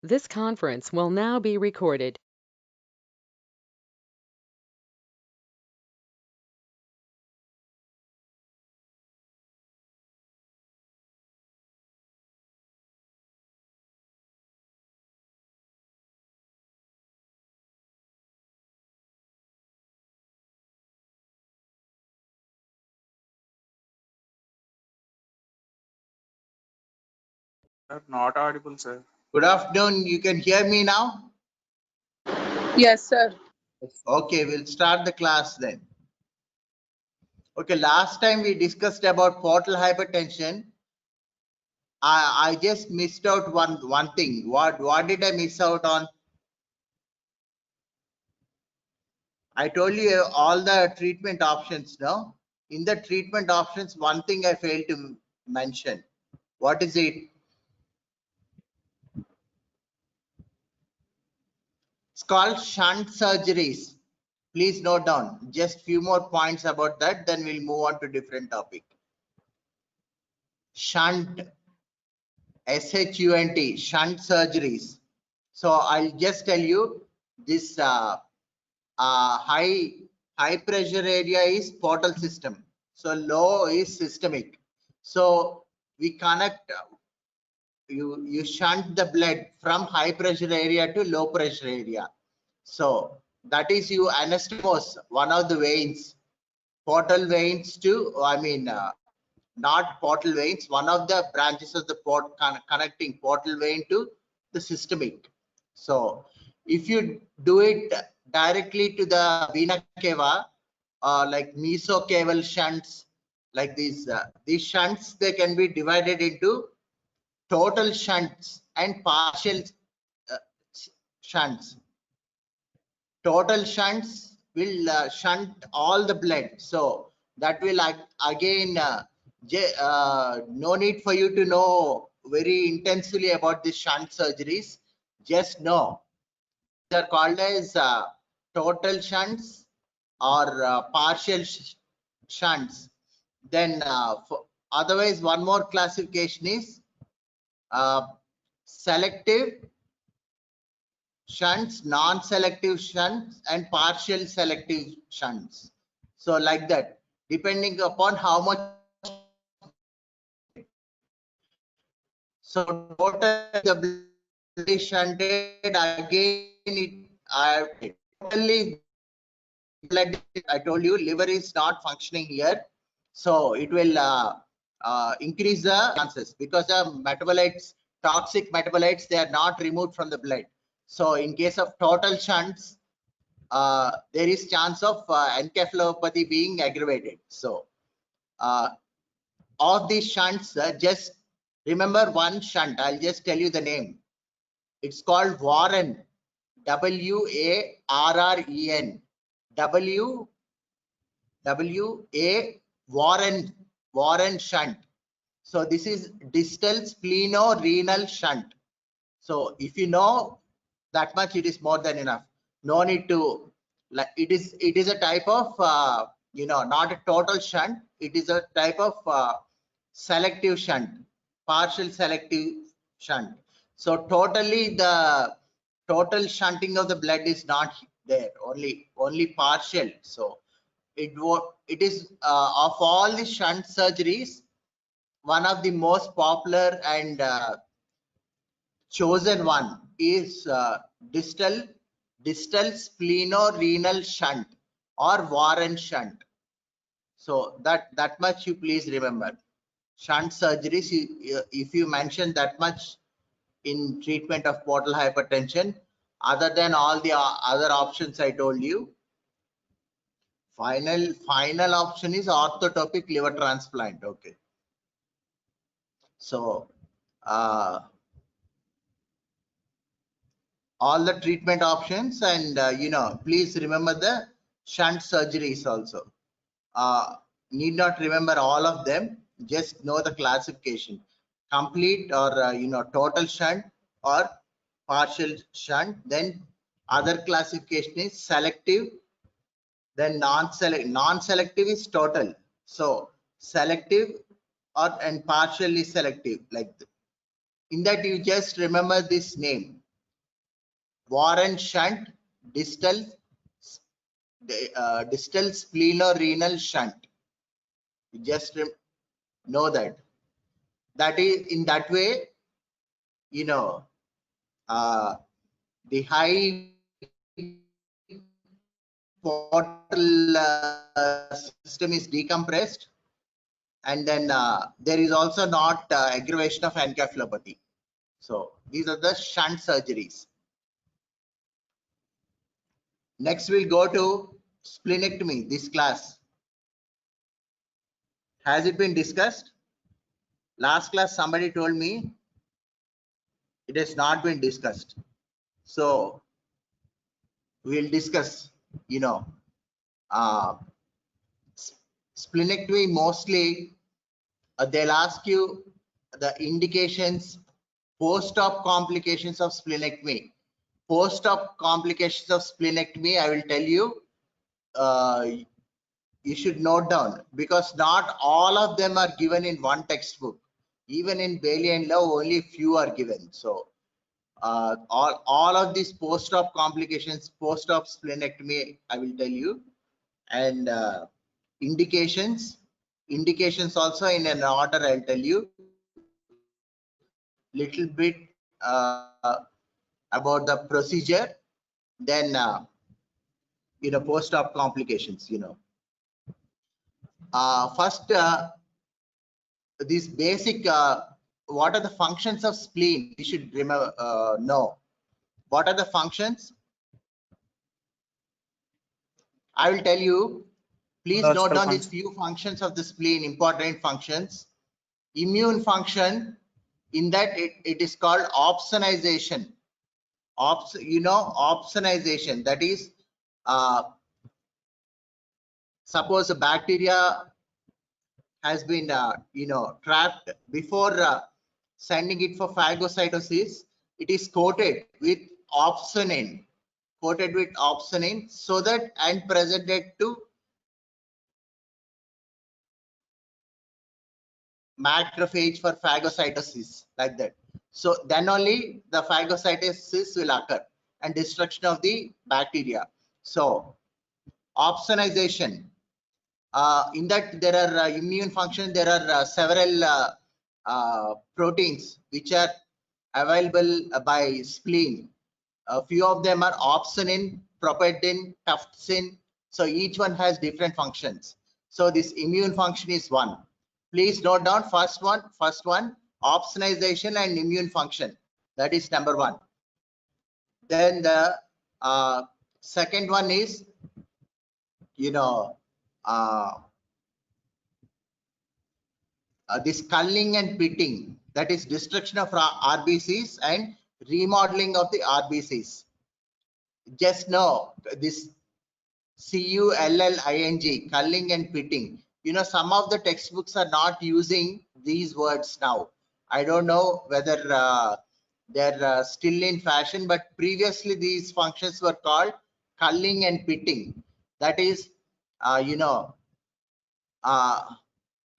This conference will now be recorded. Not audible, sir. Good afternoon. You can hear me now? Yes, sir. Okay, we'll start the class then. Okay, last time we discussed about portal hypertension. I just missed out one thing. What did I miss out on? I told you all the treatment options, no? In the treatment options, one thing I failed to mention. What is it? It's called shunt surgeries. Please note down just few more points about that, then we'll move on to different topic. Shunt, SHUNT, shunt surgeries. So I'll just tell you this high pressure area is portal system. So low is systemic. So we connect, you shunt the blood from high pressure area to low pressure area. So that is you anastomose one of the veins, portal veins to, not portal veins, one of the branches of the port connecting portal vein to the systemic. So if you do it directly to the vena cava, like mesocaval shunts, like these shunts, they can be divided into total shunts and partial uh, shunts. Total shunts will shunt all the blood, so that will again no need for you to know very intensely about the shunt surgeries. Just know they're called as total shunts or partial shunts. Then otherwise one more classification is selective shunts, non-selective shunts, and partial selective shunts. So like that, depending upon how much. So total the blood is shunted again. Totally blood. I told you liver is not functioning here, so it will increase the chances because the metabolites, toxic metabolites, they are not removed from the blood. So in case of total shunts, there is chance of encephalopathy being aggravated. So of these shunts, just remember one shunt. I'll just tell you the name. It's called Warren, WARREN, Warren shunt. So this is distal spleno-renal shunt. So if you know that much, it is more than enough. No need to, like, it is a type of not a total shunt. It is a type of selective shunt, partial selective shunt. So totally the total shunting of the blood is not there, only partial. So it is of all the shunt surgeries, one of the most popular and chosen one is distal spleno-renal shunt or Warren shunt. So that much you please remember. Shunt surgeries, if you mention that much in treatment of portal hypertension, other than all the other options I told you, final option is orthotopic liver transplant. Okay, so all the treatment options, and please remember the shunt surgeries also. Need not remember all of them, just know the classification: complete or total shunt or partial shunt. Then other classification is selective, then non-selective is total. So selective or and partially selective, like that. In that you just remember this name, Warren shunt, distal splenorenal shunt. You just know that. That is in that way, you know, the high portal system is decompressed, and then there is also not aggravation of encephalopathy. So these are the shunt surgeries. Next we'll go to splenectomy. This class, has it been discussed? Last class somebody told me it has not been discussed. So we'll discuss, you know, splenectomy mostly they'll ask you the indications, post-op complications of splenectomy. Post-op complications of splenectomy, I will tell you, you should note down, because not all of them are given in one textbook. Even in Bailey and Love, only few are given. So all of these post-op complications, post-op splenectomy, I will tell you, and indications also in an order. I'll tell you little bit about the procedure, then you know, post-op complications. You know, first these basic what are the functions of spleen? You should remember know what are the functions. I will tell you. Please note down these few functions of the spleen, important functions. Immune function, in that it is called opsonization. You know, opsonization, that is suppose a bacteria has been you know, trapped. Before sending it for phagocytosis, it is coated with opsonin, so that and presented to macrophage for phagocytosis, like that. So then only the phagocytosis will occur and destruction of the bacteria. So opsonization, in that there are immune function, there are several proteins which are available by spleen. A few of them are opsonin, propedin, tuftsin. So each one has different functions. So this immune function is one. Please note down first one, opsonization and immune function. That is number one. Then the second one is, you know, this culling and pitting, that is destruction of RBCs and remodeling of the RBCs. Just know this CULLING, culling and pitting. You know, some of the textbooks are not using these words now. I don't know whether they're still in fashion, but previously these functions were called culling and pitting. That is, you know,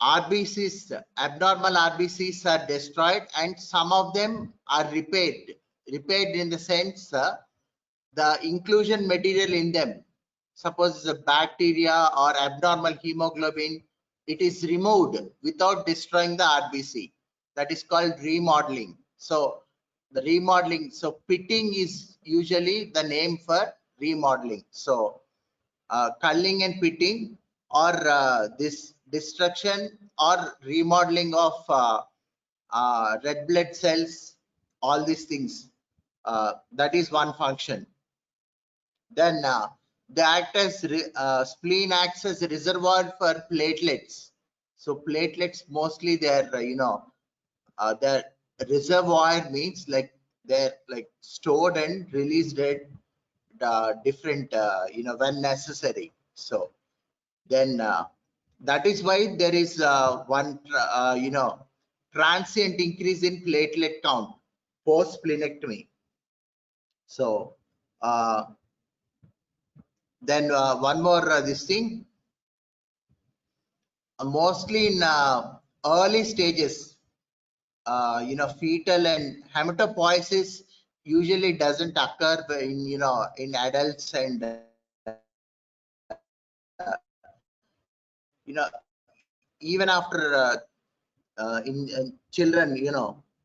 RBCs, abnormal RBCs are destroyed, and some of them are repaired. Repaired in the sense the inclusion material in them, suppose it's a bacteria or abnormal hemoglobin, it is removed without destroying the RBC. That is called remodeling. So the remodeling, so pitting is usually the name for remodeling. So culling and pitting, or this destruction or remodeling of red blood cells, all these things, that is one function. Then they act as spleen acts as a reservoir for platelets. So platelets mostly they're you know, their reservoir means like they're like stored and released at different you know, when necessary. So then that is why there is one you know, transient increase in platelet count post splenectomy. So then one more this thing, mostly in early stages, you know, fetal and hematopoiesis, usually doesn't occur in, in adults and, even after in children,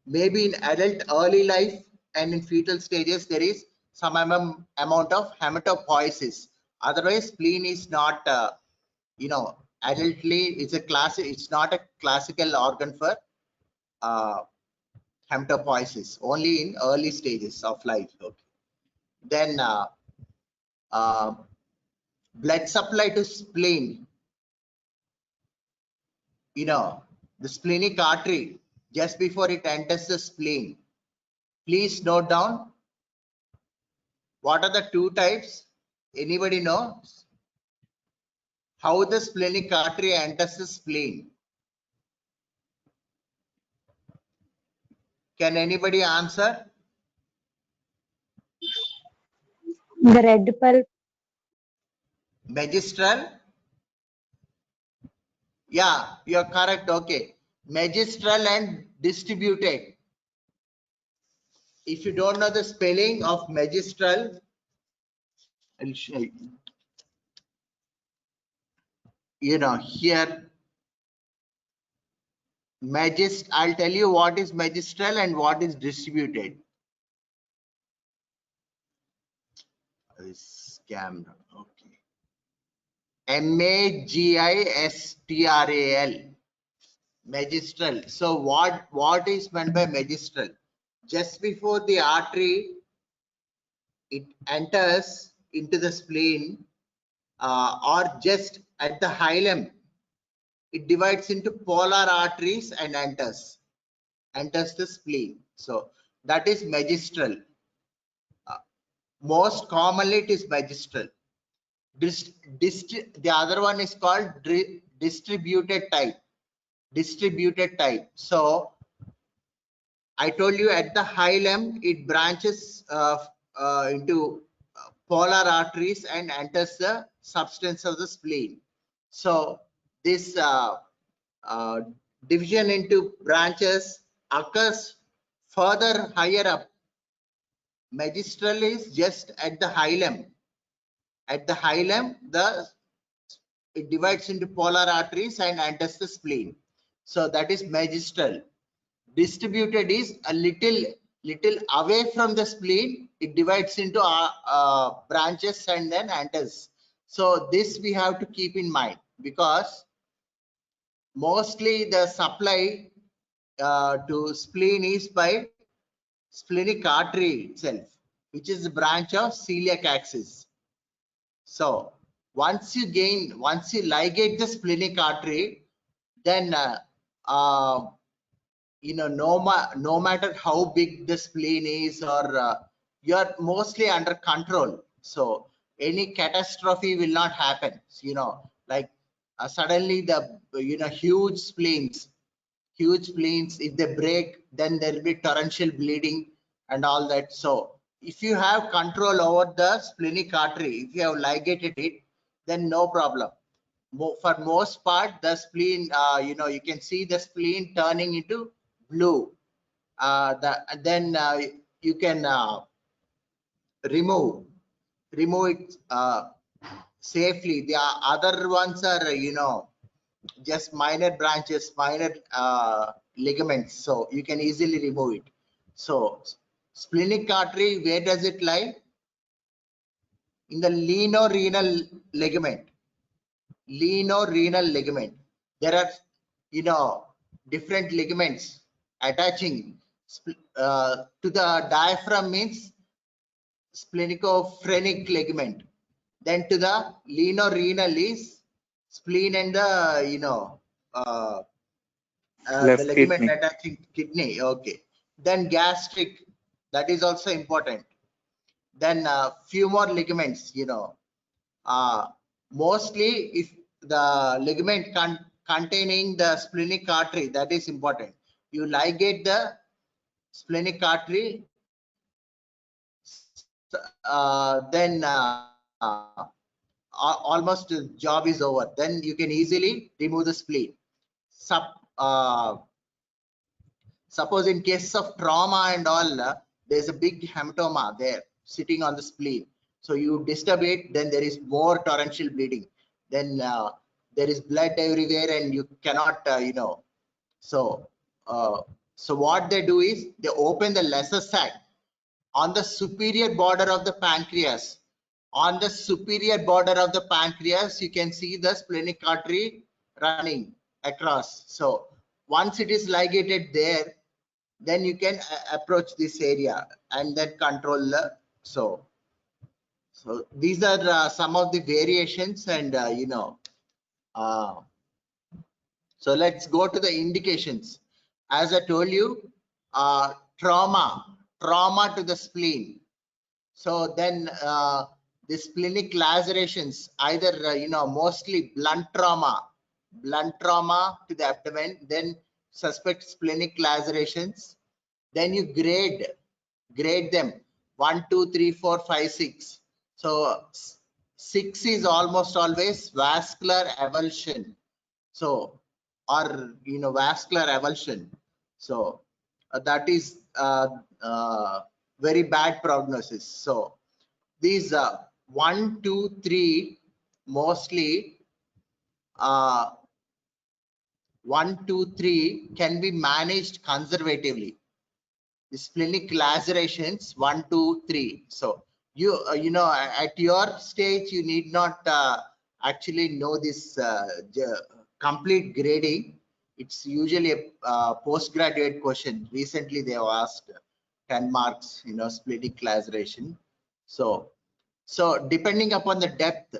maybe in adult early life and in fetal stages, there is some amount of hematopoiesis. Otherwise, spleen is not, adultly, it's not a classical organ for hematopoiesis, only in early stages of life. Okay. Then blood supply to spleen, the splenic artery, just before it enters the spleen. Please note down what are the two types. Anybody know how the splenic artery enters the spleen? Can anybody answer? The red pulp. Magistral? Yeah, you're correct. Okay. Magistral and distributed. If you don't know the spelling of magistral, I'll show you. Here, I'll tell you what is magistral and what is distributed. Scam. Okay. Magistral. Magistral. So what is meant by magistral? Just before the artery it enters into the spleen, or just at the hilum, it divides into polar arteries and enters the spleen. So that is magistral. Most commonly it is magistral. The other one is called distributed type. So I told you at the hilum it branches into polar arteries and enters the substance of the spleen. So this division into branches occurs further higher up. Magistral is just at the hilum. At the hilum, it divides into polar arteries and enters the spleen. So that is magistral. Distributed is a little away from the spleen. It divides into branches and then enters. So this we have to keep in mind, because mostly the supply to spleen is by splenic artery itself, which is a branch of celiac axis. So once you ligate the splenic artery, then no matter how big the spleen is, or you're mostly under control. So any catastrophe will not happen. Like suddenly the huge spleens, if they break, then there will be torrential bleeding and all that. So if you have control over the splenic artery, if you have ligated it, then no problem. For most part, the spleen, you can see the spleen turning into blue. Then you can remove it safely. The other ones are, just minor branches, minor ligaments, so you can easily remove it. So splenic artery, where does it lie? In the lienorenal ligament. There are different ligaments attaching to the diaphragm, means splenophrenic ligament. Then to the lienorenal is spleen and the the ligament kidney. attaching kidney. Okay. Then gastric, that is also important. Then few more ligaments. Mostly if the ligament containing the splenic artery, that is important. You ligate the splenic artery, then almost the job is over. Then you can easily remove the spleen. Suppose in case of trauma and all, there's a big hematoma there sitting on the spleen. So you disturb it, then there is more torrential bleeding. Then there is blood everywhere and you cannot, so what they do is they open the lesser sac on the superior border of the pancreas. On the superior border of the pancreas, you can see the splenic artery running across. So once it is ligated there, then you can approach this area and then control the, so these are some of the variations, and so let's go to the indications. As I told you, trauma to the spleen. So then the splenic lacerations, either mostly blunt trauma to the abdomen, then suspect splenic lacerations, then you grade them 1, 2, 3, 4, 5, 6. So 6 is almost always vascular avulsion. So, or vascular avulsion. So that is very bad prognosis. So these 1, 2, 3 mostly 1, 2, 3 can be managed conservatively. The splenic lacerations 1, 2, 3. So you at your stage you need not actually know this complete grading. It's usually a postgraduate question. Recently they have asked 10 marks, splenic laceration. So depending upon the depth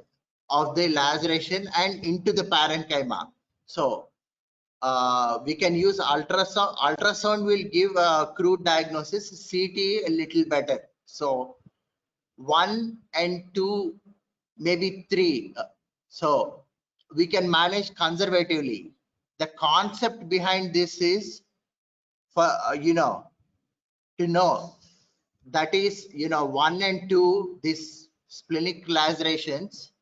of the laceration and into the parenchyma, so we can use ultrasound. Ultrasound will give a crude diagnosis, CT a little better. So 1 and 2, maybe 3. So we can manage conservatively. The concept behind this is for to know that is 1 and 2, this splenic lacerations,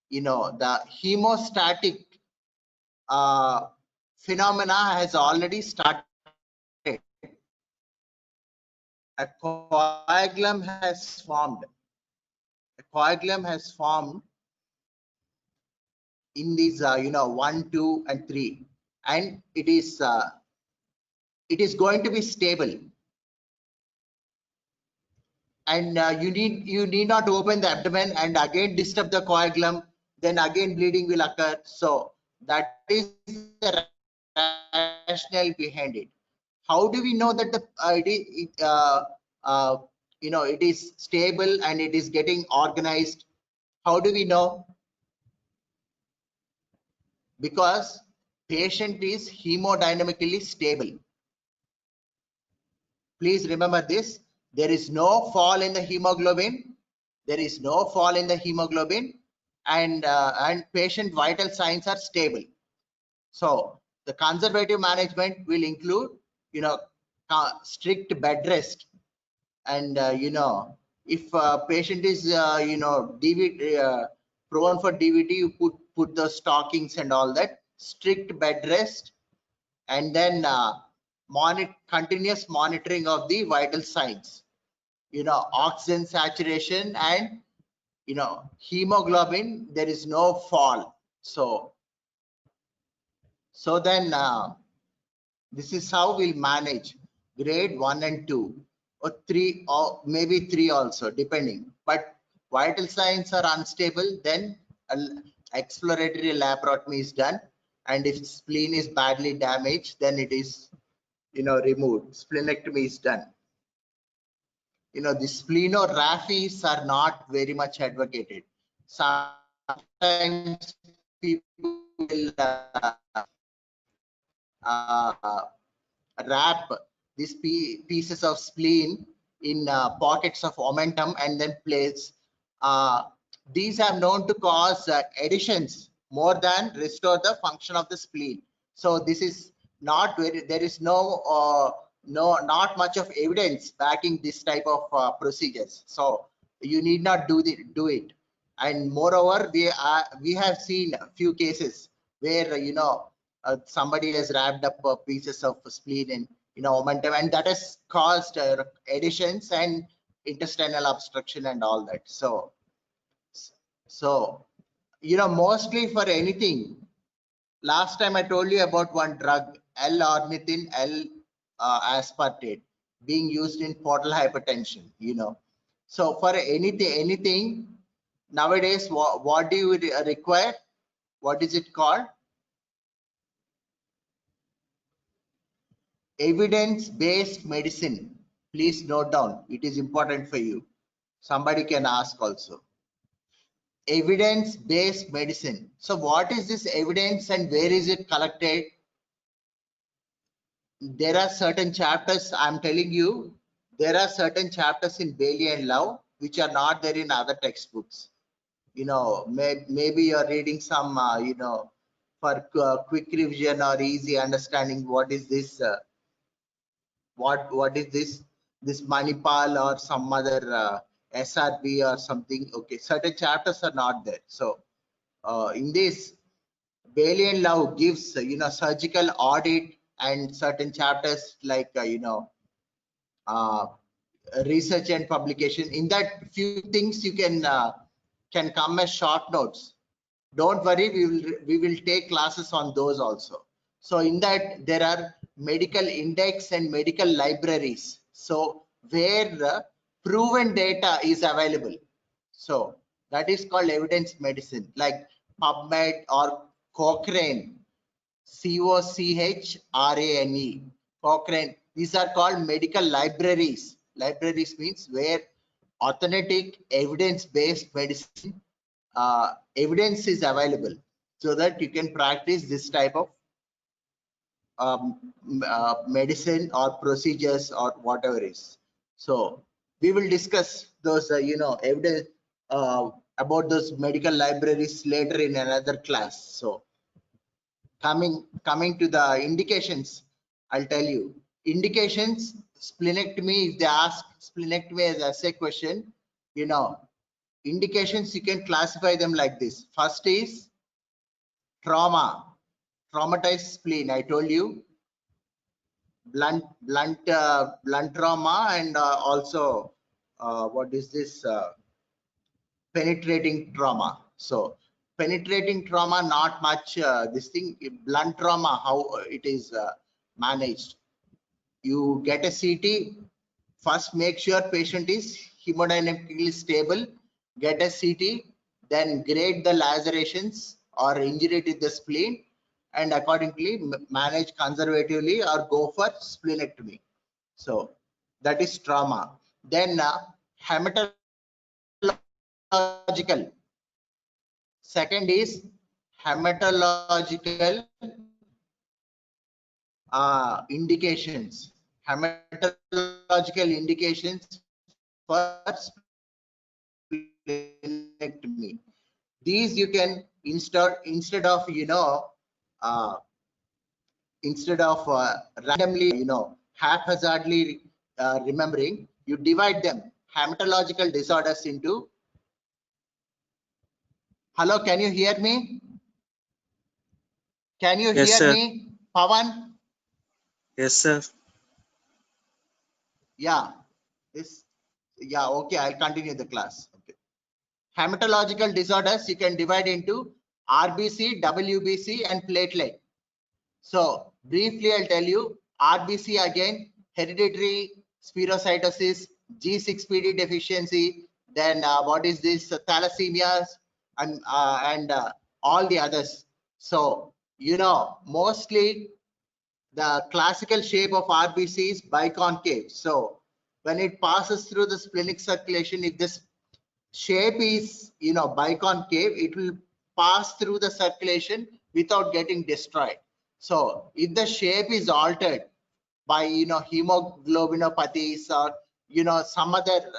the hemostatic phenomena has already started. A coagulum has formed. A coagulum has formed in these 1, 2 and 3, and it is going to be stable, and you need not open the abdomen and again disturb the coagulum, then again bleeding will occur. So that is the rationale behind it. How do we know that the it is stable and it is getting organized? How do we know? Because patient is hemodynamically stable. Please remember this. There is no fall in the hemoglobin. There is no fall in the hemoglobin, and patient vital signs are stable. So the conservative management will include, strict bed rest, and if a patient is DVT, prone for DVT, you put the stockings and all that. Strict bed rest, and then continuous monitoring of the vital signs, oxygen saturation and hemoglobin. There is no fall. So then this is how we'll manage grade 1 and 2 or 3, or maybe 3 also, depending. But vital signs are unstable, then exploratory laparotomy is done, and if spleen is badly damaged, then it is removed. Splenectomy is done. The splenoraphys are not very much advocated. Sometimes people will wrap these pieces of spleen in pockets of omentum and then place. These are known to cause adhesions more than restore the function of the spleen. So this is not very, there is not much of evidence backing this type of procedures. So you need not do it. And moreover, we have seen a few cases where somebody has wrapped up pieces of spleen momentum, and that has caused adhesions and intestinal obstruction and all that. So mostly for anything, last time I told you about one drug, L-ornithine, L-aspartate, being used in portal hypertension, So for anything nowadays, what do you require? What is it called? Evidence-based medicine. Please note down. It is important for you. Somebody can ask also. Evidence-based medicine. So what is this evidence and where is it collected? There are certain chapters, I'm telling you, there are certain chapters in Bailey and Love which are not there in other textbooks. Maybe you're reading some, for quick revision or easy understanding. What is this? What is this Manipal or some other SRB or something? Okay, certain chapters are not there. So in this, Bailey and Love gives surgical audit and certain chapters like research and publication. In that, few things you can come as short notes. Don't worry, we will take classes on those also. So in that, there are medical index and medical libraries, so where proven data is available. So that is called evidence medicine, like PubMed or Cochrane, COCHRANE, Cochrane. These are called medical libraries. Libraries means where authentic evidence-based medicine evidence is available, so that you can practice this type of medicine or procedures or whatever is. So we will discuss those evidence about those medical libraries later in another class. So coming to the indications, I'll tell you indications. Splenectomy, if they ask splenectomy as essay question, indications, you can classify them like this. First is trauma, traumatized spleen. I told you blunt trauma, and also what is this penetrating trauma. So penetrating trauma, not much this thing. Blunt trauma, how it is managed. You get a CT, first make sure patient is hemodynamically stable, get a CT, then grade the lacerations or injury to the spleen, and accordingly manage conservatively or go for splenectomy. So that is trauma. Then hematological. Second is hematological indications. Hematological indications for splenectomy. These you can instead of randomly haphazardly remembering, you divide them, hematological disorders, into. Hello, can you hear me? Can you Yes, hear sir. me, Pawan? Yes, sir. Yeah, okay, I'll continue the class. Okay. Hematological disorders you can divide into RBC, WBC, and platelet. So briefly, I'll tell you RBC again, hereditary spherocytosis, G6PD deficiency, then what is this thalassemias, and all the others. So mostly the classical shape of RBC is biconcave. So when it passes through the splenic circulation, if this shape is biconcave, it will pass through the circulation without getting destroyed. So if the shape is altered by hemoglobinopathies or some other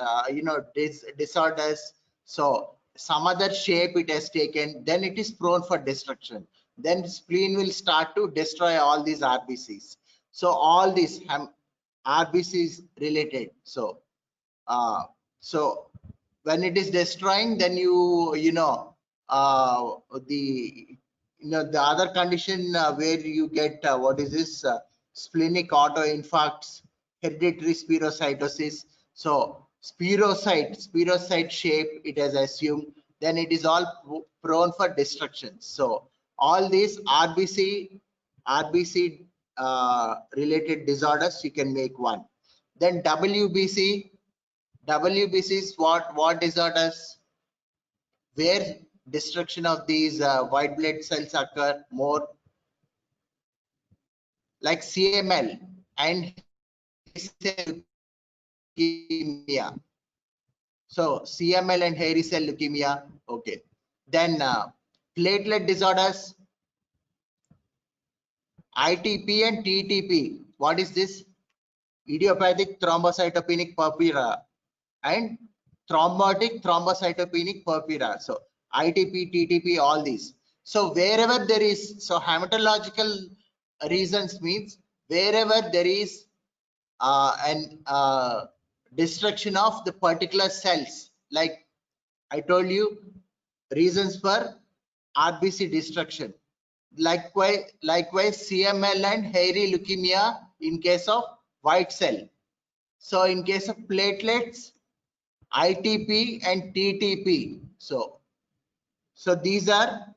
disorders, so some other shape it has taken, then it is prone for destruction. Then spleen will start to destroy all these RBCs. So all these RBCs related. So when it is destroying, then the other condition where you get what is this splenic autoinfarcts, hereditary spherocytosis. So spherocyte shape it has assumed, then it is all prone for destruction. So all these RBC related disorders you can make one. Then WBC is what disorders where destruction of these white blood cells occur more, like CML and leukemia. So CML and hairy cell leukemia. Okay. Then platelet disorders, ITP and TTP. What is this? Idiopathic thrombocytopenic purpura and thrombotic thrombocytopenic purpura. So ITP, TTP, all these. So wherever there is, so hematological reasons means wherever there is destruction of the particular cells, like I told you, reasons for RBC destruction. Likewise CML and hairy leukemia in case of white cell. So in case of platelets, ITP and TTP. So these are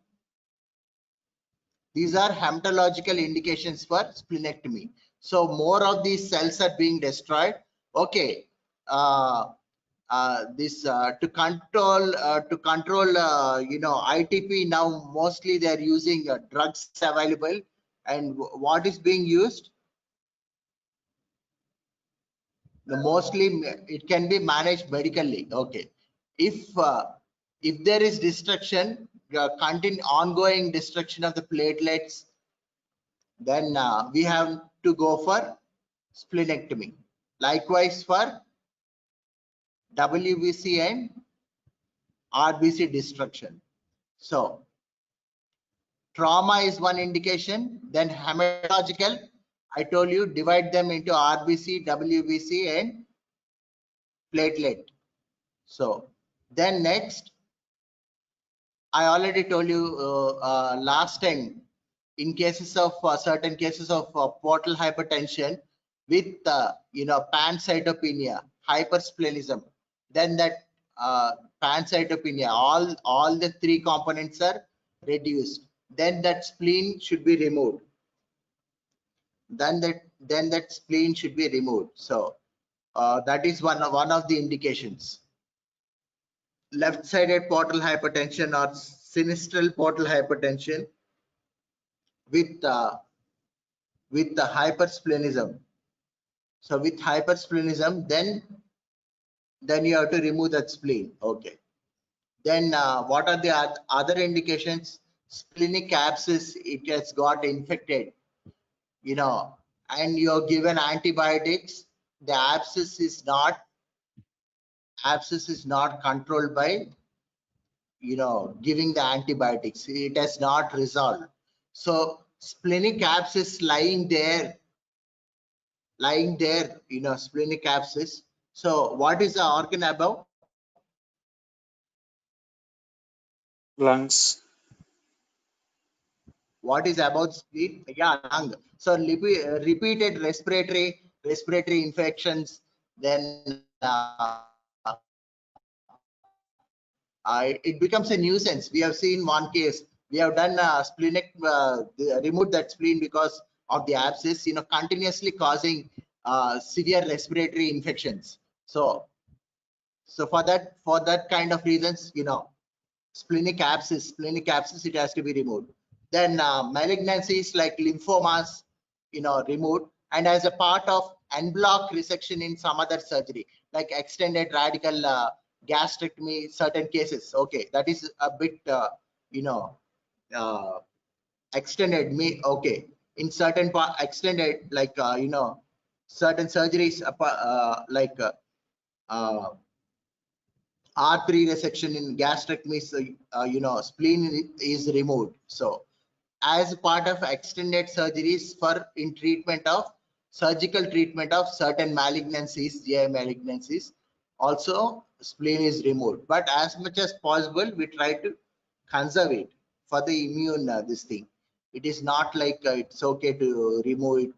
hematological indications for splenectomy. So more of these cells are being destroyed. Okay. To control ITP, now mostly they are using drugs available, and what is being used, mostly it can be managed medically. Okay, if there is destruction, ongoing destruction of the platelets, then we have to go for splenectomy. Likewise for WBC and RBC destruction. So trauma is one indication. Then hematological, I told you, divide them into RBC, WBC and platelet. So then next, I already told you last time, in cases of certain cases of portal hypertension with pancytopenia, hypersplenism, then that pancytopenia, all the three components are reduced, then that spleen should be removed. Then that spleen should be removed. So that is one of the indications. Left-sided portal hypertension or sinistral portal hypertension with the hypersplenism. So with hypersplenism, then you have to remove that spleen. Okay. Then what are the other indications? Splenic abscess, it has got infected, and you're given antibiotics. The abscess is not controlled by giving the antibiotics. It has not resolved. So splenic abscess lying there, splenic abscess. So what is the organ above? Lungs. What is about spleen? Yeah, lung. So repeated respiratory infections, then it becomes a nuisance. We have seen one case. We have done splenic, removed that spleen because of the abscess, continuously causing severe respiratory infections. So for that kind of reasons, splenic abscess, it has to be removed. Then malignancies like lymphomas, removed, and as a part of en bloc resection in some other surgery, like extended radical gastrectomy, certain cases. Okay, that is a bit extended. Okay, in certain part extended, like certain surgeries like R3 resection in gastrectomy, spleen is removed. So as part of extended surgeries for surgical treatment of certain malignancies, GI malignancies, also spleen is removed. But as much as possible, we try to conserve it for the immune this thing. It is not like it's okay to remove it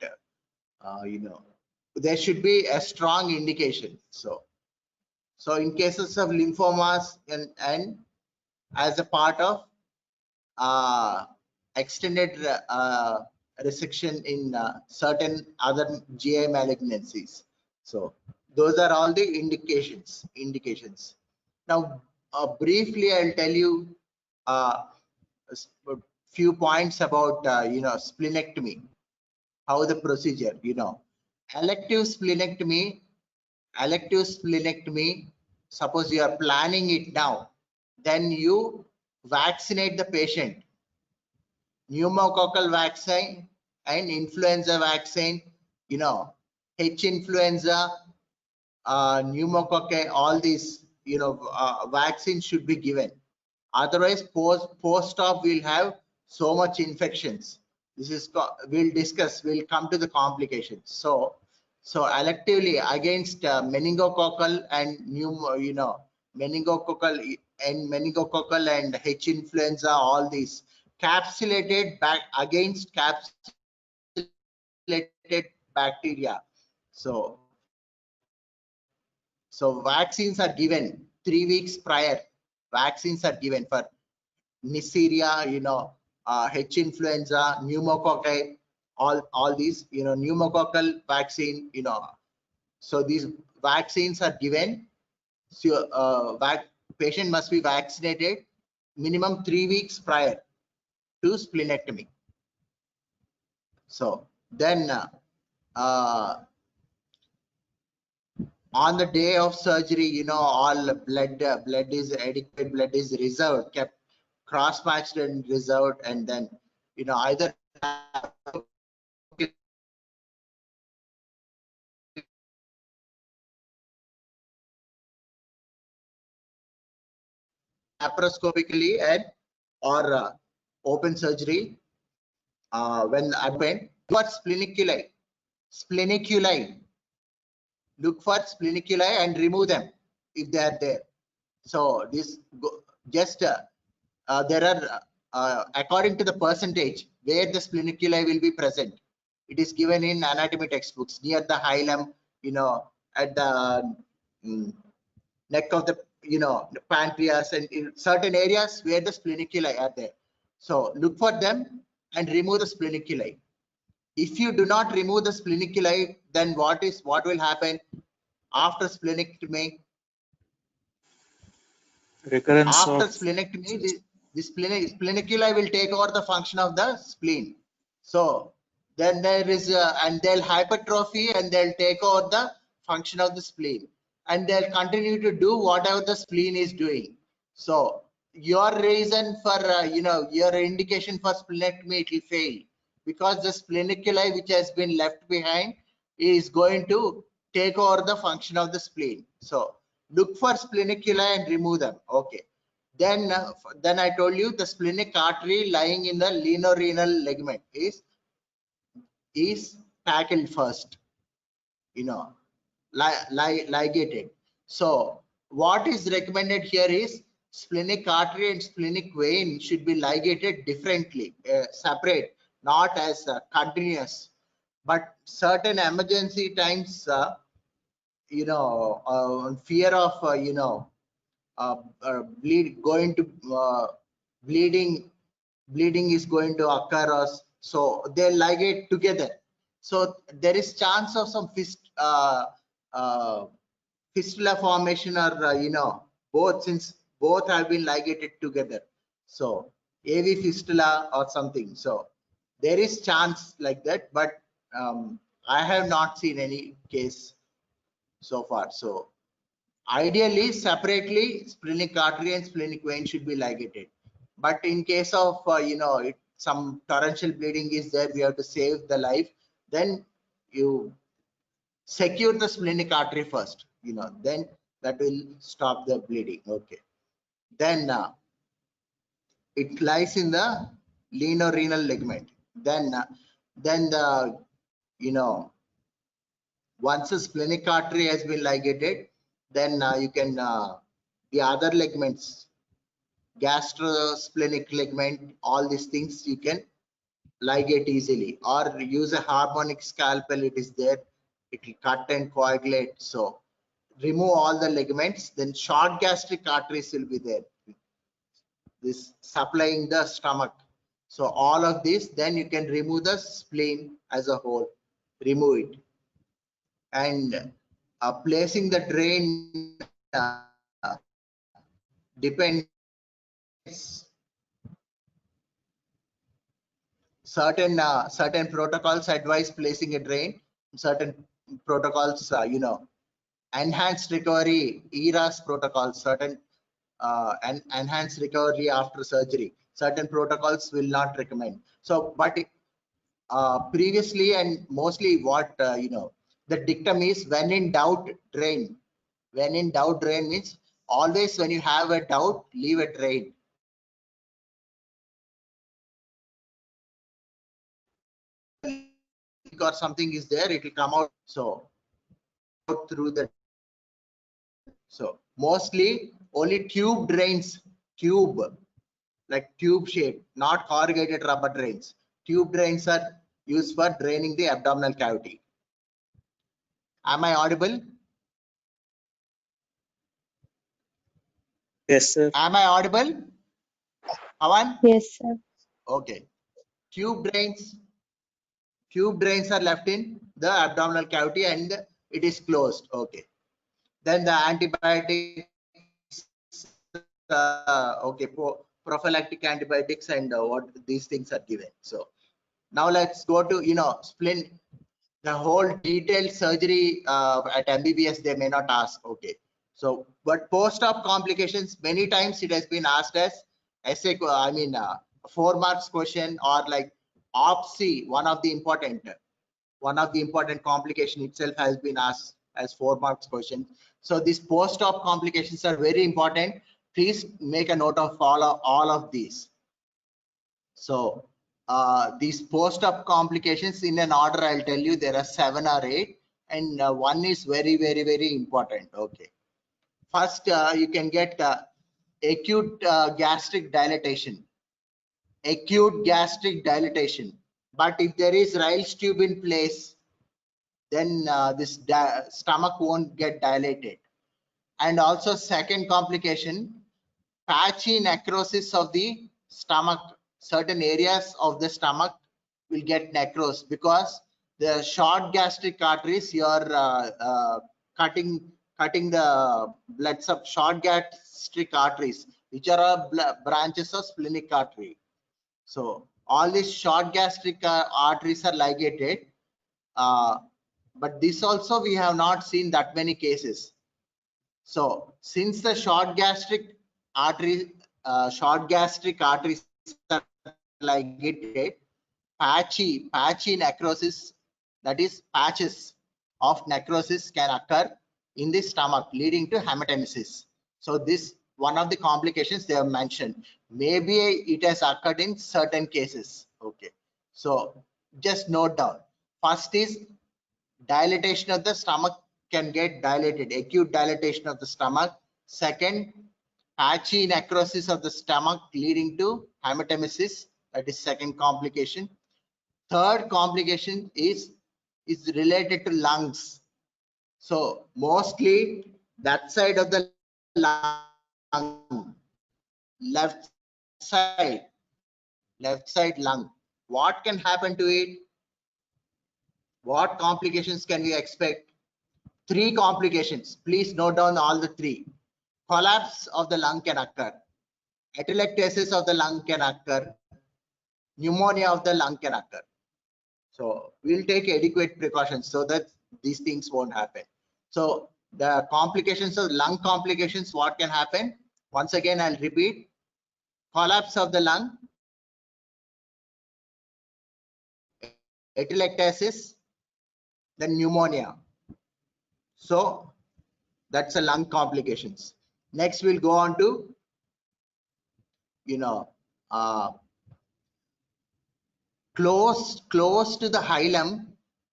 there should be a strong indication. So in cases of lymphomas and as a part of extended resection in certain other GI malignancies. So those are all the indications. Now, briefly, I'll tell you a few points about splenectomy, how the procedure. Elective splenectomy. Suppose you are planning it now, then you vaccinate the patient. Pneumococcal vaccine and influenza vaccine, H influenza, pneumococcal, all these, vaccines should be given. Otherwise, post-op will have so much infections. This is, we'll come to the complications. So electively against meningococcal and meningococcal and H influenza, all these capsulated back against capsulated bacteria. So vaccines are given 3 weeks prior. Vaccines are given for Neisseria, H influenza, pneumococcal, all these, pneumococcal vaccine, so these vaccines are given. So patient must be vaccinated minimum 3 weeks prior to splenectomy. So then on the day of surgery, all blood is adequate, blood is reserved, kept cross-matched and reserved, and then either laparoscopically and or open surgery when advent. What spleneculi? Look for spleneculi and remove them if they are there. So this just there are according to the percentage where the spleneculi will be present. It is given in anatomy textbooks near the hilum, at the neck of the pancreas, and in certain areas where the spleneculi are there. So look for them and remove the spleneculi. If you do not remove the spleneculi, then what will happen after splenectomy? Recurrence After of splenectomy, the spleneculi will take over the function of the spleen. So then there is and they'll hypertrophy and they'll take over the function of the spleen, and they'll continue to do whatever the spleen is doing. So your reason for your indication for splenectomy, it will fail, because the spleneculi which has been left behind is going to take over the function of the spleen. So look for spleneculi and remove them. Okay. Then I told you the splenic artery lying in the lienorenal ligament is tackled first, ligated. So what is recommended here is splenic artery and splenic vein should be ligated differently, separate, not as continuous. But certain emergency times, fear of bleeding is going to occur, or so they ligate together. So there is chance of some fistula formation, or both, since both have been ligated together. So AV fistula or something. So there is chance like that, but I have not seen any case so far. So ideally, separately, splenic artery and splenic vein should be ligated. But in case of some torrential bleeding is there, we have to save the life, then you secure the splenic artery first, then that will stop the bleeding. Okay. Then it lies in the lienorenal ligament. Then the once the splenic artery has been ligated, then you can the other ligaments, gastrosplenic ligament, all these things you can ligate easily, or use a harmonic scalpel, it is there, it will cut and coagulate. So remove all the ligaments, then short gastric arteries will be there, this supplying the stomach. So all of this, then you can remove the spleen as a whole, remove it, and placing the drain depends. Certain protocols advise placing a drain, certain protocols enhanced recovery ERAS protocols, certain and enhanced recovery after surgery, certain protocols will not recommend. So but previously and mostly what the dictum is, when in doubt drain. When in doubt drain means always when you have a doubt, leave a drain. Or something is there, it will come out. So through the, so mostly only tube drains, tube like tube shape, not corrugated rubber drains. Tube drains are used for draining the abdominal cavity. Am I audible? Yes, sir. Am I audible? Avan? Yes, sir. Okay. Tube drains are left in the abdominal cavity and it is closed. Okay. Then the antibiotics, okay, prophylactic antibiotics and what these things are given. So now let's go to spleen. The whole detailed surgery at MBBS they may not ask. Okay. So but post-op complications, many times it has been asked as essay, 4 marks question, or like OPSI, one of the important complication itself has been asked as 4 marks question. So these post-op complications are very important. Please make a note of all of these. So these post-op complications in an order, I'll tell you there are 7 or 8, and one is very important. Okay. First, you can get acute gastric dilatation. Acute gastric dilatation. But if there is Ryle's tube in place, then this stomach won't get dilated. And also second complication, patchy necrosis of the stomach. Certain areas of the stomach will get necrosed because the short gastric arteries, you are cutting the blood short gastric arteries, which are branches of splenic artery. So all these short gastric arteries are ligated, but this also we have not seen that many cases. So since the short gastric arteries are ligated, patchy necrosis, that is patches of necrosis can occur in the stomach, leading to hematemesis. So this one of the complications they have mentioned. Maybe it has occurred in certain cases. Okay, so just note down. First is dilatation of the stomach can get dilated, acute dilatation of the stomach. Second, patchy necrosis of the stomach leading to hematemesis, that is second complication. Third complication is related to lungs. So mostly that side of the lung, left side lung, what can happen to it? What complications can we expect? 3 complications. Please note down all the 3. Collapse of the lung can occur. Atelectasis of the lung can occur. Pneumonia of the lung can occur. So we'll take adequate precautions so that these things won't happen. So the complications of lung complications, what can happen? Once again, I'll repeat. Collapse of the lung, atelectasis, then pneumonia. So that's a lung complications. Next, we'll go on to close to the hilum,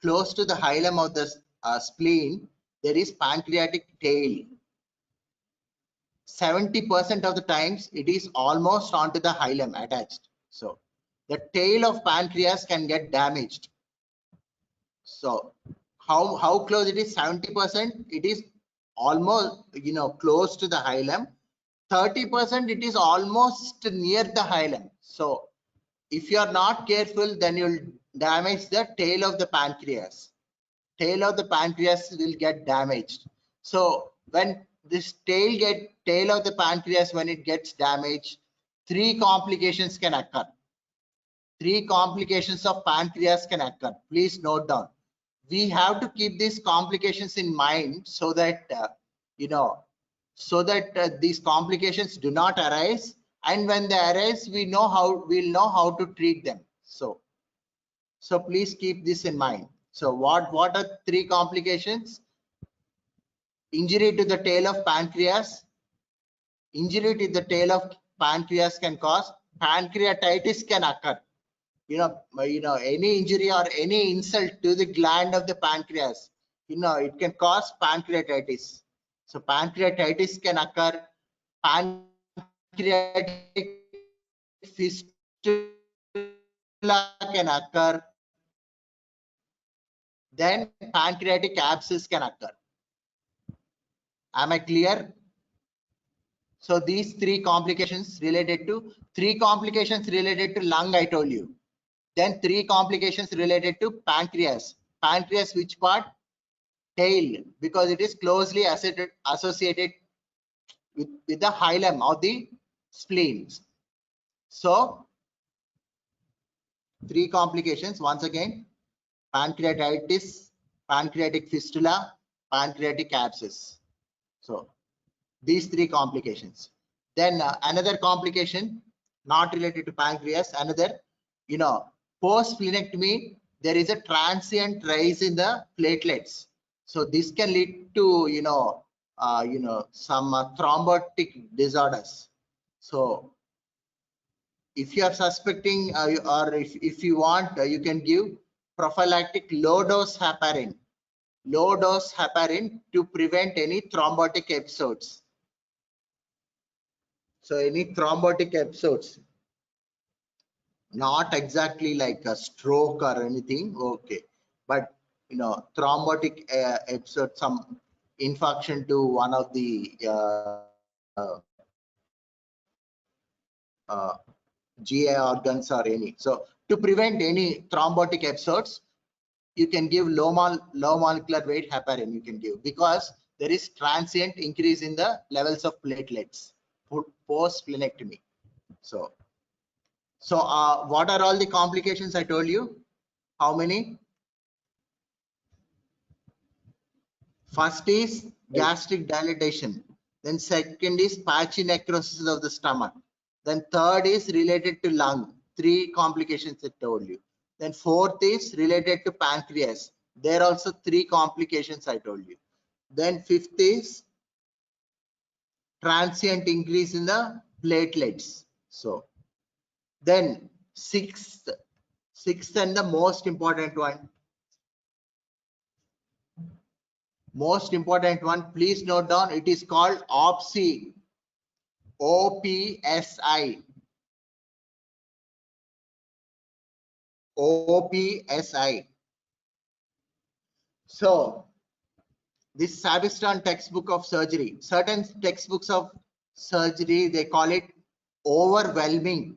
of the spleen, there is pancreatic tail. 70% of the times it is almost onto the hilum attached. So the tail of pancreas can get damaged. So how close it is? 70%. It is almost, close to the hilum. 30% it is almost near the hilum. So if you are not careful, then you'll damage the tail of the pancreas. Tail of the pancreas will get damaged. So when this tail of the pancreas, when it gets damaged, 3 complications can occur. 3 complications of pancreas can occur. Please note down. We have to keep these complications in mind so that these complications do not arise, and when they arise, we'll know how to treat them. So please keep this in mind. So what are 3 complications? Injury to the tail of pancreas. Injury to the tail of pancreas can cause pancreatitis can occur. Any injury or any insult to the gland of the pancreas, it can cause pancreatitis. So pancreatitis can occur. Pancreatic fistula can occur. Then pancreatic abscess can occur. Am I clear? So these 3 complications related to lung, I told you. Then 3 complications related to pancreas. Pancreas, which part? Tail, because it is closely associated with the hilum or the spleens. So 3 complications once again: pancreatitis, pancreatic fistula, pancreatic abscess. So these 3 complications. Then another complication not related to pancreas, another, post splenectomy, there is a transient rise in the platelets. So this can lead to some thrombotic disorders. So if you are suspecting or if you want, you can give prophylactic low dose heparin to prevent any thrombotic episodes. So any thrombotic episodes, not exactly like a stroke or anything, okay, but thrombotic episode, some infarction to one of the GI organs or any. So to prevent any thrombotic episodes, you can give low molecular weight heparin, you can give, because there is transient increase in the levels of platelets post splenectomy. So what are all the complications I told you? How many? First is gastric dilatation. Then second is patchy necrosis of the stomach. Then third is related to lung. 3 complications I told you. Then fourth is related to pancreas. There are also 3 complications I told you. Then fifth is transient increase in the platelets. So then sixth and the most important one, please note down, it is called OPSI. OPSI. So this Savistran textbook of surgery, certain textbooks of surgery, they call it overwhelming,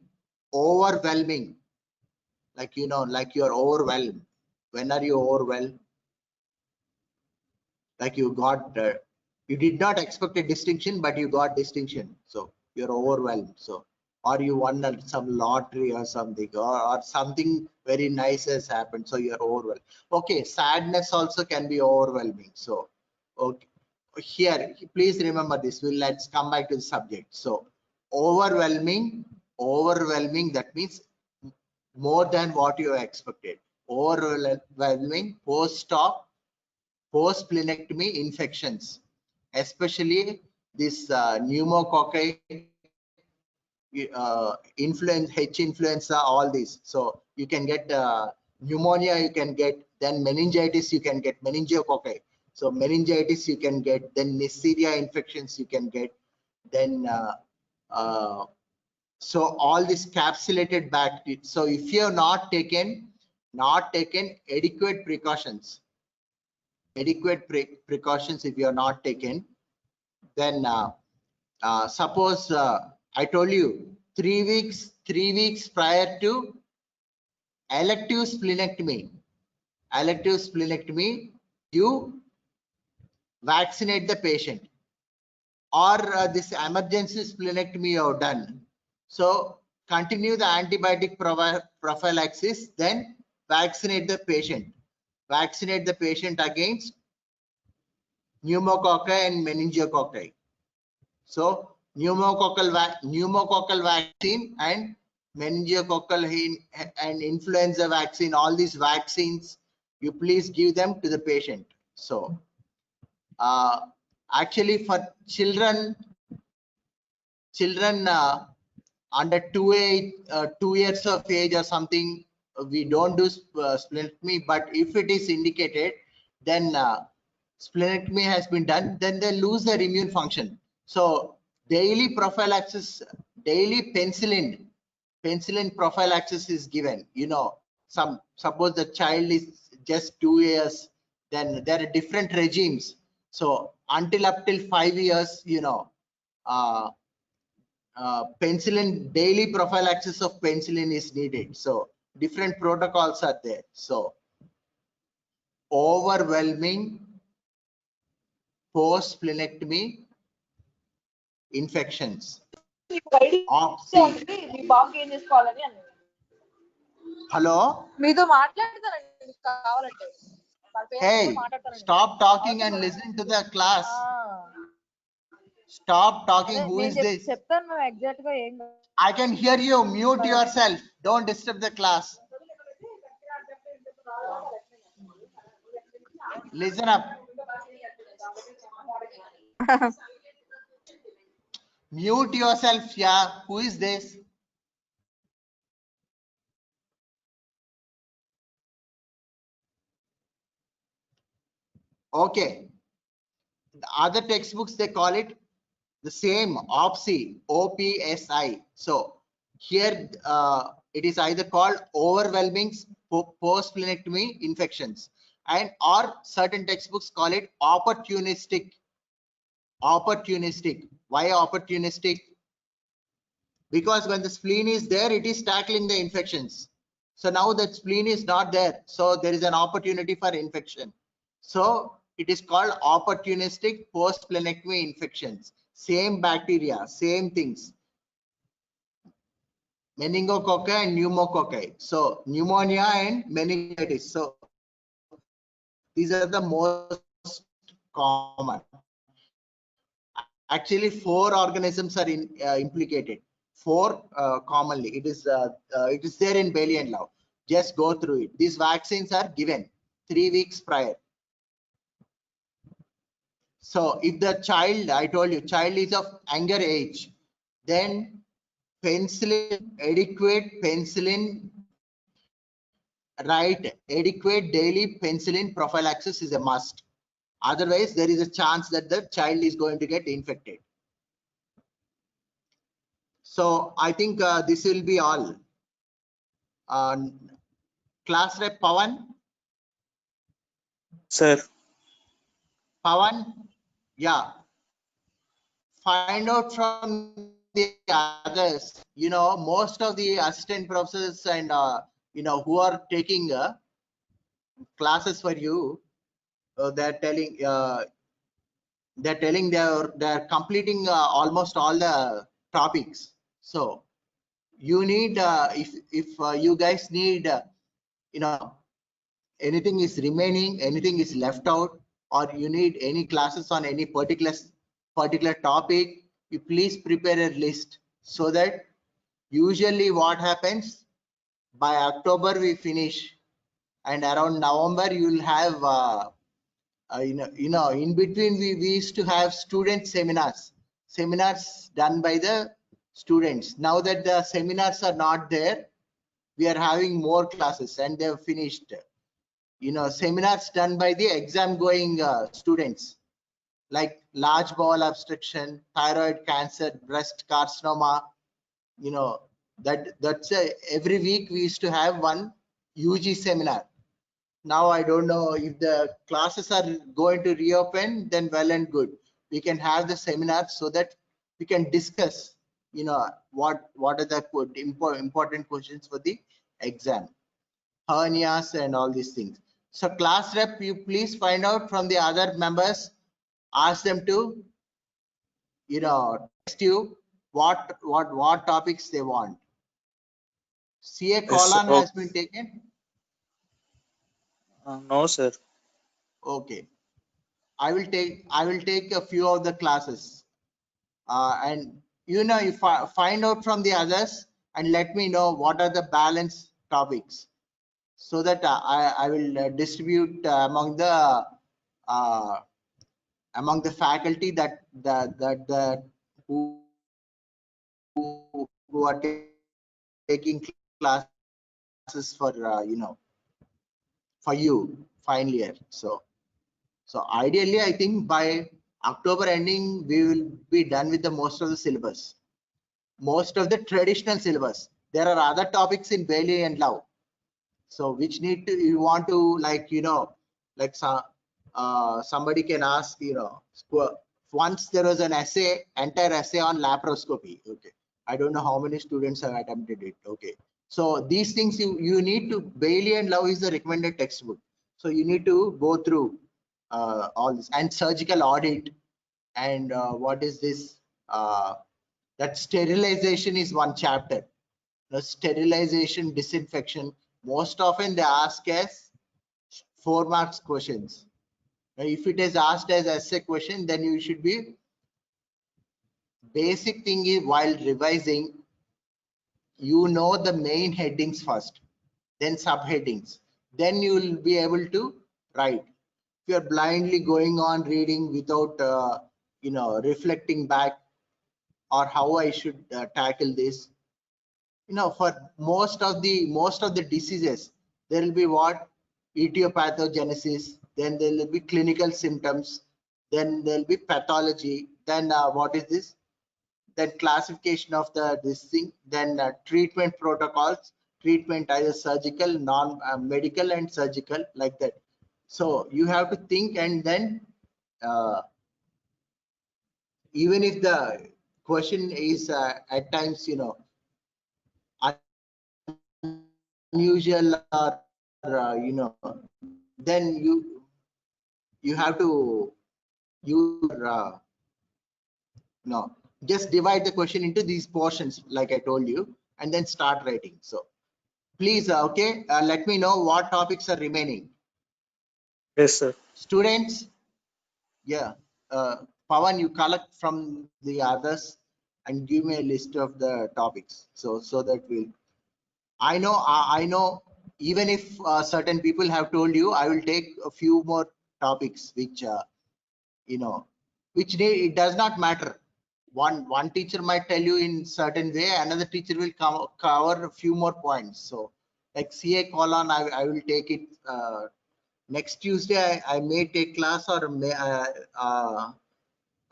like like you're overwhelmed. When are you overwhelmed? Like you got you did not expect a distinction, but you got distinction, so you're overwhelmed. So, or you won some lottery or something, or something very nice has happened, so you're overwhelmed. Okay, sadness also can be overwhelming. So okay, here please remember this. Let's come back to the subject. So overwhelming, that means more than what you expected. Overwhelming post splenectomy infections, especially this pneumococci, influenza, all these. So you can get pneumonia, you can get, then meningitis, you can get meningococci. So meningitis you can get, then Neisseria infections you can get, then So all this capsulated bacteria. So if you have not taken adequate precautions, if you are not taken, then suppose I told you 3 weeks prior to elective splenectomy, you vaccinate the patient, or this emergency splenectomy you have done. So continue the antibiotic prophylaxis, then vaccinate the patient against pneumococci and meningococci. So pneumococcal vaccine and meningococcal and influenza vaccine, all these vaccines, you please give them to the patient. So actually for children under 2 years of age or something, we don't do splenectomy, but if it is indicated, then splenectomy has been done, then they lose their immune function. So daily prophylaxis, daily penicillin prophylaxis is given. Suppose the child is just 2 years, then there are different regimes. So up till 5 years, penicillin, daily prophylaxis of penicillin is needed. So different protocols are there. So overwhelming post splenectomy infections. Hello. Hey, stop talking and listen to the class. Stop talking. Who is this? I can hear you. Mute yourself. Don't disturb the class. Listen up. Mute yourself. Yeah. Who is this? Okay. The other textbooks, they call it the same, OPSI, OPSI. So here it is either called overwhelming post splenectomy infections, and or certain textbooks call it opportunistic. Why opportunistic? Because when the spleen is there, it is tackling the infections. So now that spleen is not there, so there is an opportunity for infection. So it is called opportunistic post splenectomy infections. Same bacteria, same things. Meningococci and pneumococci. So pneumonia and meningitis. So these are the most common. Actually, 4 organisms are implicated. 4 commonly. It is there in Bailey and Love. Just go through it. These vaccines are given 3 weeks prior. So if the child, I told you, child is of younger age, then penicillin, adequate penicillin, right? Adequate daily penicillin prophylaxis is a must. Otherwise, there is a chance that the child is going to get infected. So I think this will be all. Class rep Pawan. Sir. Pawan, yeah. Find out from the others. Most of the assistant professors and who are taking classes for you, they're telling they're completing almost all the topics. So you need if you guys need anything is remaining, anything is left out, or you need any classes on any particular topic, you please prepare a list, so that usually what happens, by October we finish, and around November you will have in between we used to have student seminars done by the students. Now that the seminars are not there, we are having more classes, and they've finished. Seminars done by the exam going students, like large bowel obstruction, thyroid cancer, breast carcinoma, you know, that's every week we used to have one UG seminar. Now I don't know if the classes are going to reopen, then well and good. We can have the seminar so that we can discuss, you know, what are the important questions for the exam, hernias and all these things. So class rep, you please find out from the other members, ask them to, you know, text you what topics they want. CA Yes, sir. colon has been taken. No, sir. Okay, I will take a few of the classes, and you know, you find out from the others and let me know what are the balance topics, so that I will distribute uh, among the faculty that who are taking classes for for you final year. So ideally, I think by October ending, we will be done with the most of the syllabus, most of the traditional syllabus. There are other topics in Bailey and Love. So which need to, you want to, like, you know, like somebody can ask, you know, once there was an essay, entire essay on laparoscopy. Okay. I don't know how many students have attempted it. Okay. So these things you need to, Bailey and Love is the recommended textbook. So you need to go through all this, and surgical audit, and what is this? That sterilization is one chapter. The sterilization, disinfection, most often they ask as 4 marks questions. Now, if it is asked as essay question, then you should be, basic thing is, while revising, you know the main headings first, then subheadings, then you will be able to write. If you are blindly going on reading without you know, reflecting back, or how I should tackle this, you know, for most of the diseases, there will be what? Etiopathogenesis, then there will be clinical symptoms, then there will be pathology, then what is this? Then classification of this thing, then treatment protocols, treatment either surgical, non medical and surgical, like that. So you have to think, and then even if the question is at times, you know, unusual, or you know, then you have to use no, just divide the question into these portions like I told you, and then start writing. So please, okay, let me know what topics are remaining. Yes, sir. Students, yeah, Pawan, you collect from the others and give me a list of the topics, so that we'll, I know, even if certain people have told you, I will take a few more topics which you know, which it does not matter. One teacher might tell you in certain way, another teacher will cover a few more points. So like CA colon, I will take it next Tuesday. I may take class, or may I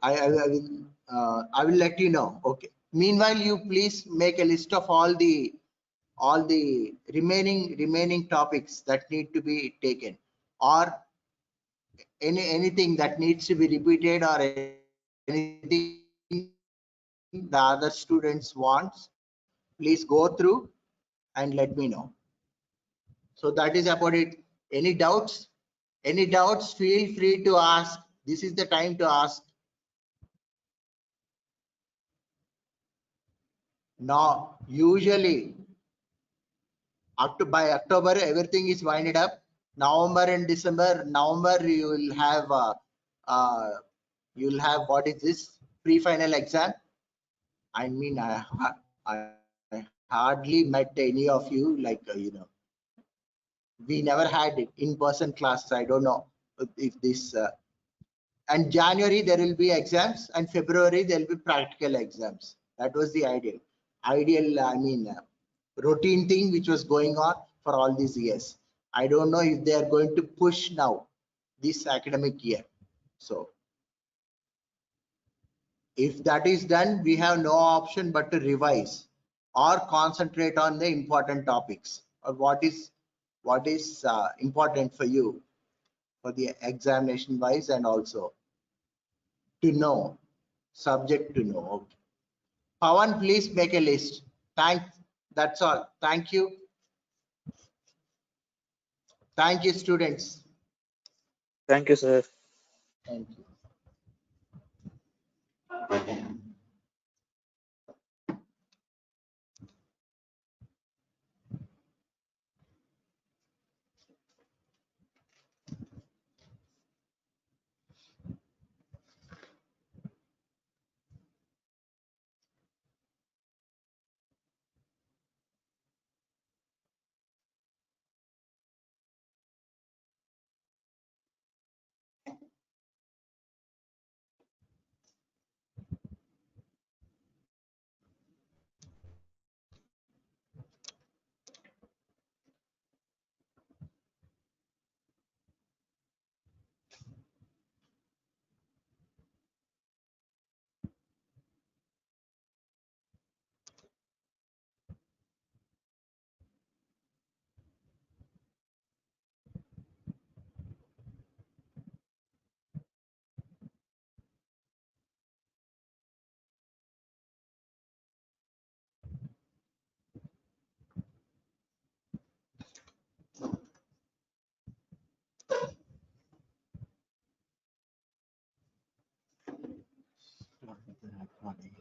will let you know. Okay. Meanwhile, you please make a list of all the remaining topics that need to be taken, or anything that needs to be repeated, or anything the other students wants. Please go through and let me know. So that is about it. Any doubts? Any doubts? Feel free to ask. This is the time to ask. Now, usually by October, everything is winded up. November and December. November, you will have what is this? Pre-final exam. I mean, I hardly met any of you, like you know, we never had in-person classes. I don't know if this and January there will be exams, and February there will be practical exams. That was the ideal, I mean, routine thing which was going on for all these years. I don't know if they are going to push now this academic year. So if that is done, we have no option but to revise. or concentrate on the important topics, or what is important for you for the examination wise, and also to know, subject to know. Okay. Pawan, please make a list. Thanks. That's all. Thank you. Thank you, students. Thank you, sir. Thank you. Start with the recording.